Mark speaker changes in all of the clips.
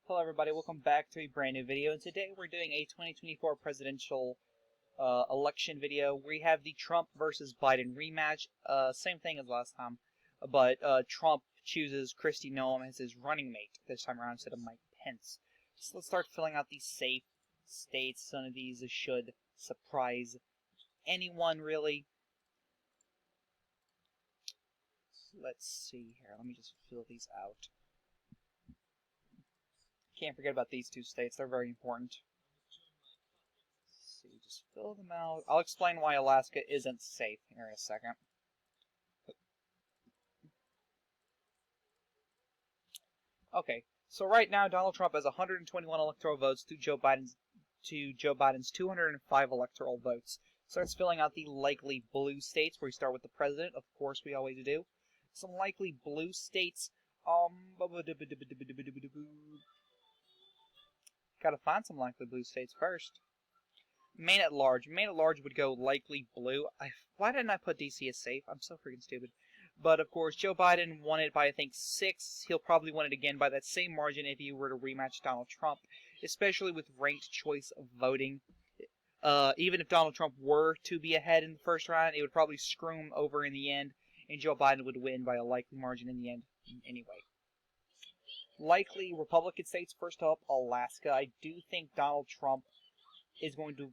Speaker 1: Hello everybody, welcome back to a brand new video, and today we're doing a 2024 presidential election video. We have the Trump versus Biden rematch, same thing as last time, but Trump chooses Kristi Noem as his running mate this time around instead of Mike Pence. So let's start filling out these safe states. None of these should surprise anyone really. Let's see here, let me just fill these out. Can't forget about these two states, they're very important. Let's see, just fill them out. I'll explain why Alaska isn't safe here in a second. Okay, so right now Donald Trump has 121 electoral votes to Joe Biden's 205 electoral votes. Starts filling out the likely blue states, where we start with the president. Of course, we always do. Some likely blue states. Gotta find some likely blue states first. Maine at large. Maine at large would go likely blue. Why didn't I put DC as safe? I'm so freaking stupid. But of course, Joe Biden won it by I think 6. He'll probably win it again by that same margin if he were to rematch Donald Trump, especially with ranked choice of voting. Even if Donald Trump were to be ahead in the first round, it would probably screw him over in the end, and Joe Biden would win by a likely margin in the end anyway. Likely Republican states, first up, Alaska. I do think Donald Trump is going to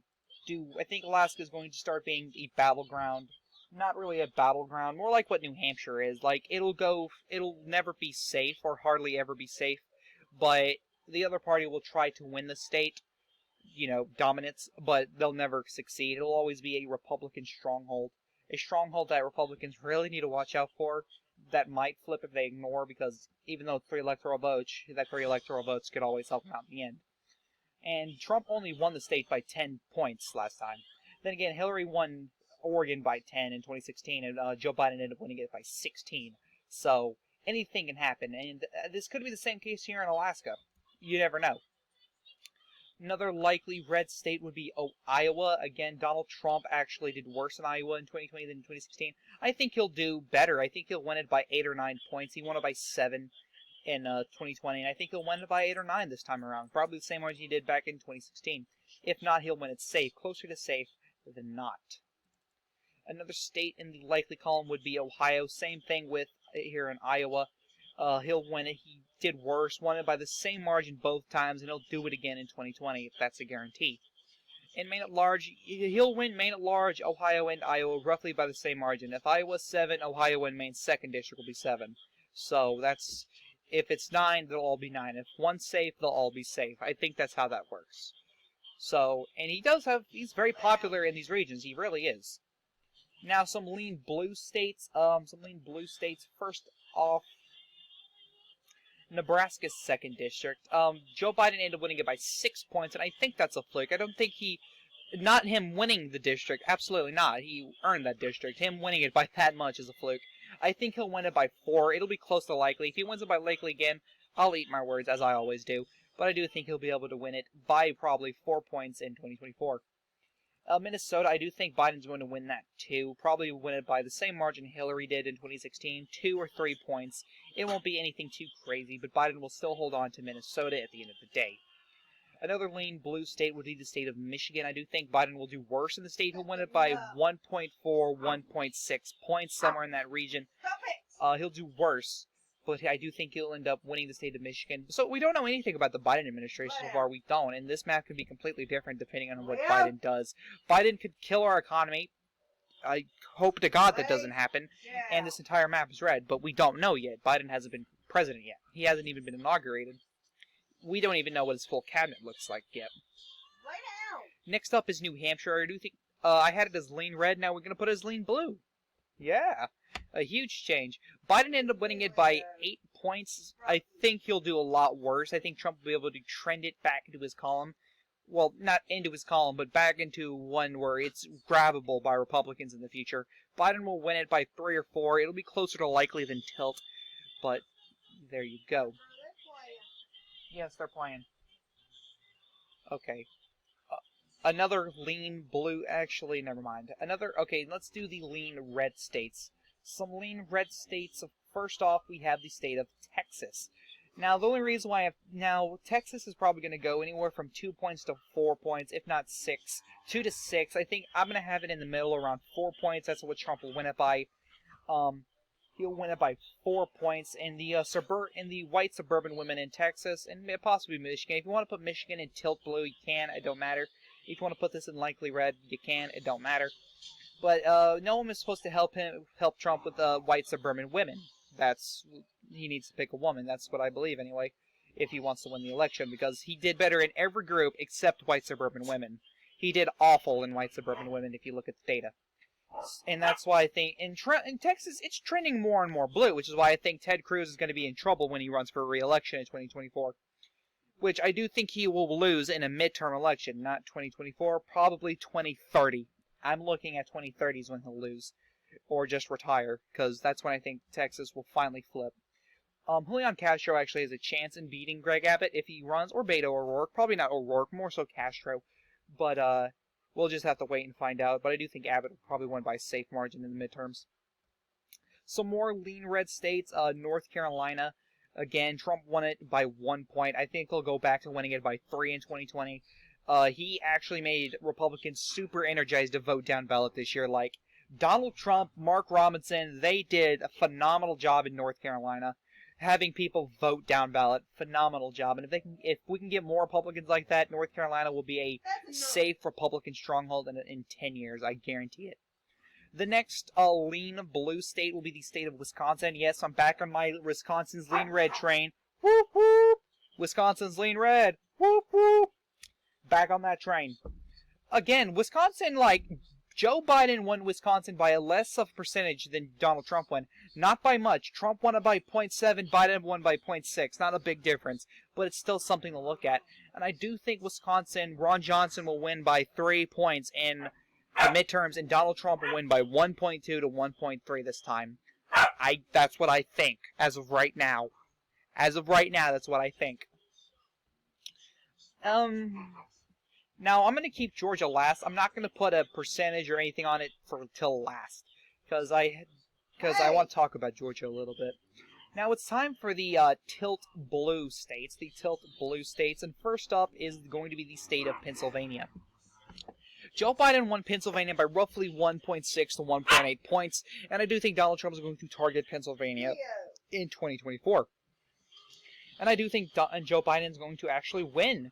Speaker 1: I think Alaska is going to start being a battleground. Not really a battleground, more like what New Hampshire is. Like, it'll never be safe, or hardly ever be safe, but the other party will try to win the state, dominance, but they'll never succeed. It'll always be a Republican stronghold. A stronghold that Republicans really need to watch out for, that might flip if they ignore, because even though 3 electoral votes, that 3 electoral votes could always help them out in the end. And Trump only won the state by 10 points last time. Then again, Hillary won Oregon by 10 in 2016, and Joe Biden ended up winning it by 16. So anything can happen, and this could be the same case here in Alaska. You never know. Another likely red state would be Iowa. Again, Donald Trump actually did worse in Iowa in 2020 than in 2016. I think he'll do better. I think he'll win it by 8 or 9 points. He won it by 7 in 2020, and I think he'll win it by 8 or 9 this time around. Probably the same margin he did back in 2016. If not, he'll win it safe, closer to safe than not. Another state in the likely column would be Ohio. Same thing with here in Iowa. He'll win it. He did worse, won it by the same margin both times, and he'll do it again in 2020 if that's a guarantee. In Maine at large, he'll win Maine at large, Ohio, and Iowa roughly by the same margin. If Iowa's 7, Ohio and Maine's 2nd district will be 7. So that's... If it's 9, they'll all be 9. If one's safe, they'll all be safe. I think that's how that works. So, and he's very popular in these regions. He really is. Now, some lean blue states. First off, Nebraska's 2nd district. Joe Biden ended up winning it by 6 points, and I think that's a fluke. I don't think not him winning the district, absolutely not. He earned that district. Him winning it by that much is a fluke. I think he'll win it by 4. It'll be close to likely. If he wins it by likely again, I'll eat my words, as I always do. But I do think he'll be able to win it by probably 4 points in 2024. Minnesota, I do think Biden's going to win that too. Probably win it by the same margin Hillary did in 2016, 2 or 3 points. It won't be anything too crazy, but Biden will still hold on to Minnesota at the end of the day. Another lean blue state would be the state of Michigan. I do think Biden will do worse in the state. He'll win it by 1.4, 1.6 points, somewhere in that region. He'll do worse, but I do think he'll end up winning the state of Michigan. So we don't know anything about the Biden administration so far. We don't, and this map could be completely different depending on what Biden does. Biden could kill our economy. I hope to God that doesn't happen, and this entire map is red, but we don't know yet. Biden hasn't been president yet. He hasn't even been inaugurated. We don't even know what his full cabinet looks like yet. Next up is New Hampshire. I do think I had it as lean red. Now we're going to put it as lean blue. Yeah, a huge change. Biden ended up winning it by 8 points. I think he'll do a lot worse. I think Trump will be able to trend it back into his column. Well, not into his column, but back into one where it's grabbable by Republicans in the future. Biden will win it by 3 or 4. It'll be closer to likely than tilt, but there you go. Yes, they're playing. Okay. Another lean blue, actually, never mind. Okay, let's do the lean red states. Some lean red states, first off, we have the state of Texas. Now, the only reason why Texas is probably going to go anywhere from 2 points to 4 points, if not 6. 2 to 6. I think I'm going to have it in the middle around 4 points. That's what Trump will win it by. He'll win it by 4 points. In the white suburban women in Texas, and possibly Michigan. If you want to put Michigan in tilt blue, you can. It don't matter. If you want to put this in likely red, you can. It don't matter. But no one is supposed to help Trump with white suburban women. He needs to pick a woman. That's what I believe anyway, if he wants to win the election, because he did better in every group except white suburban women. He did awful in white suburban women if you look at the data. And that's why I think in Texas it's trending more and more blue, which is why I think Ted Cruz is going to be in trouble when he runs for re-election in 2024. Which I do think he will lose in a midterm election, not 2024, probably 2030. I'm looking at 2030s when he'll lose, or just retire, because that's when I think Texas will finally flip. Julian Castro actually has a chance in beating Greg Abbott if he runs, or Beto O'Rourke. Probably not O'Rourke, more so Castro. But we'll just have to wait and find out. But I do think Abbott will probably win by a safe margin in the midterms. Some more lean red states. North Carolina. Again, Trump won it by 1 point. I think he'll go back to winning it by 3 in 2020. He actually made Republicans super energized to vote down ballot this year. Like Donald Trump, Mark Robinson, they did a phenomenal job in North Carolina, having people vote down ballot. Phenomenal job. And if we can get more Republicans like that, North Carolina will be a safe Republican stronghold in 10 years. I guarantee it. The next lean blue state will be the state of Wisconsin. Yes, I'm back on my Wisconsin's lean red train. Whoop whoop! Wisconsin's lean red. Whoop whoop! Back on that train. Again, Wisconsin, Joe Biden won Wisconsin by a less of percentage than Donald Trump won. Not by much. Trump won it by 0.7, Biden won by 0.6. Not a big difference, but it's still something to look at. And I do think Wisconsin, Ron Johnson will win by 3 points in the midterms, and Donald Trump will win by 1.2 to 1.3 this time. That's what I think, as of right now. As of right now, that's what I think. Now, I'm going to keep Georgia last. I'm not going to put a percentage or anything on it till last, because I want to talk about Georgia a little bit. Now, it's time for the tilt blue states. And first up is going to be the state of Pennsylvania. Joe Biden won Pennsylvania by roughly 1.6 to 1.8 points, and I do think Donald Trump is going to target Pennsylvania in 2024. And I do think Joe Biden is going to actually win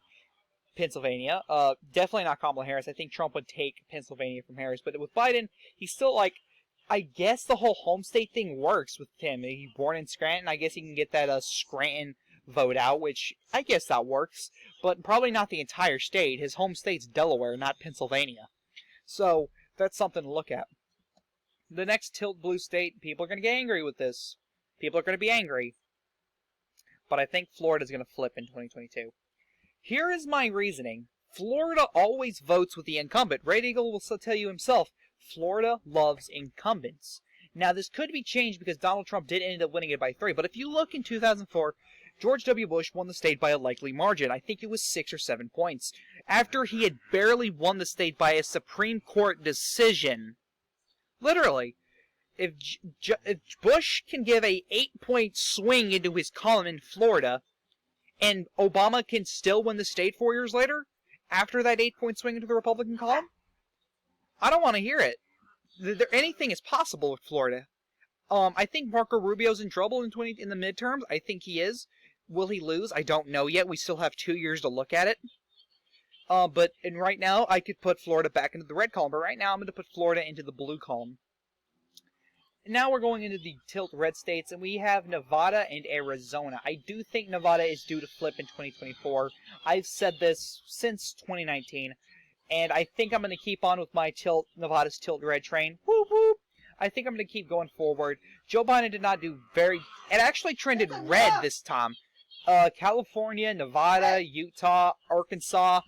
Speaker 1: Pennsylvania. Definitely not Kamala Harris. I think Trump would take Pennsylvania from Harris. But with Biden, he's still I guess the whole home state thing works with him. He's born in Scranton. I guess he can get that Scranton vote out, which I guess that works. But probably not the entire state. His home state's Delaware, not Pennsylvania. So that's something to look at. The next tilt blue state, people are going to get angry with this. People are going to be angry. But I think Florida's going to flip in 2022. Here is my reasoning. Florida always votes with the incumbent. Red Eagle will tell you himself, Florida loves incumbents. Now, this could be changed because Donald Trump did end up winning it by 3. But if you look in 2004, George W. Bush won the state by a likely margin. I think it was 6 or 7 points. After he had barely won the state by a Supreme Court decision. Literally. If Bush can give a 8-point swing into his column in Florida, and Obama can still win the state 4 years later, after that 8-point swing into the Republican column, I don't want to hear it. Anything is possible with Florida. I think Marco Rubio's in trouble in the midterms. I think he is. Will he lose? I don't know yet. We still have 2 years to look at it. But right now, I could put Florida back into the red column. But right now, I'm going to put Florida into the blue column. Now we're going into the tilt red states, and we have Nevada and Arizona. I do think Nevada is due to flip in 2024. I've said this since 2019, and I think I'm going to keep on with my Nevada's tilt red train. Whoop whoop! I think I'm going to keep going forward. Joe Biden did not do it actually trended red this time. California, Nevada, Utah, Arkansas,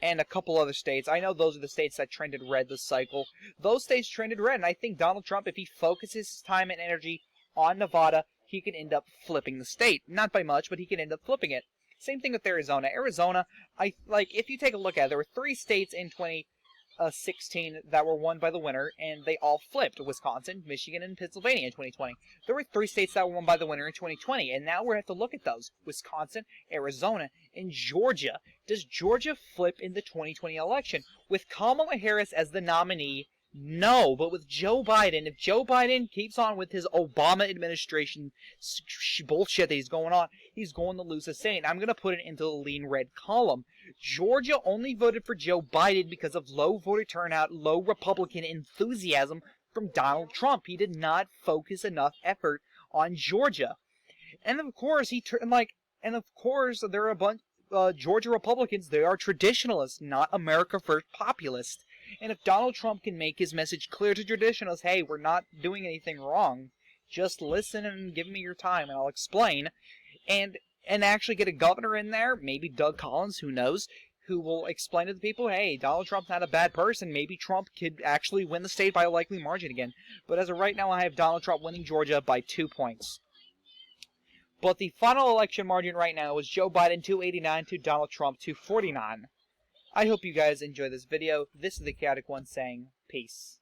Speaker 1: and a couple other states. I know those are the states that trended red this cycle. Those states trended red, and I think Donald Trump, if he focuses his time and energy on Nevada, he can end up flipping the state. Not by much, but he can end up flipping it. Same thing with Arizona. Arizona, if you take a look at it, there were 3 states in 16 that were won by the winner, and they all flipped. Wisconsin, Michigan, and Pennsylvania in 2020. There were 3 states that were won by the winner in 2020, and now we have to look at those. Wisconsin, Arizona, and Georgia. Does Georgia flip in the 2020 election? With Kamala Harris as the nominee, no. But with Joe Biden, if Joe Biden keeps on with his Obama administration bullshit that he's going on, he's going to lose the state. I'm going to put it into the lean red column. Georgia only voted for Joe Biden because of low voter turnout, low Republican enthusiasm from Donald Trump. He did not focus enough effort on Georgia. And of course, there are a bunch Georgia Republicans. They are traditionalists, not America First populists. And if Donald Trump can make his message clear to traditionalists, hey, we're not doing anything wrong, just listen and give me your time and I'll explain, and actually get a governor in there, maybe Doug Collins, who knows, who will explain to the people, hey, Donald Trump's not a bad person, maybe Trump could actually win the state by a likely margin again. But as of right now, I have Donald Trump winning Georgia by 2 points. But the final election margin right now is Joe Biden 289 to Donald Trump 249. I hope you guys enjoy this video. This is the Chaotic One saying peace.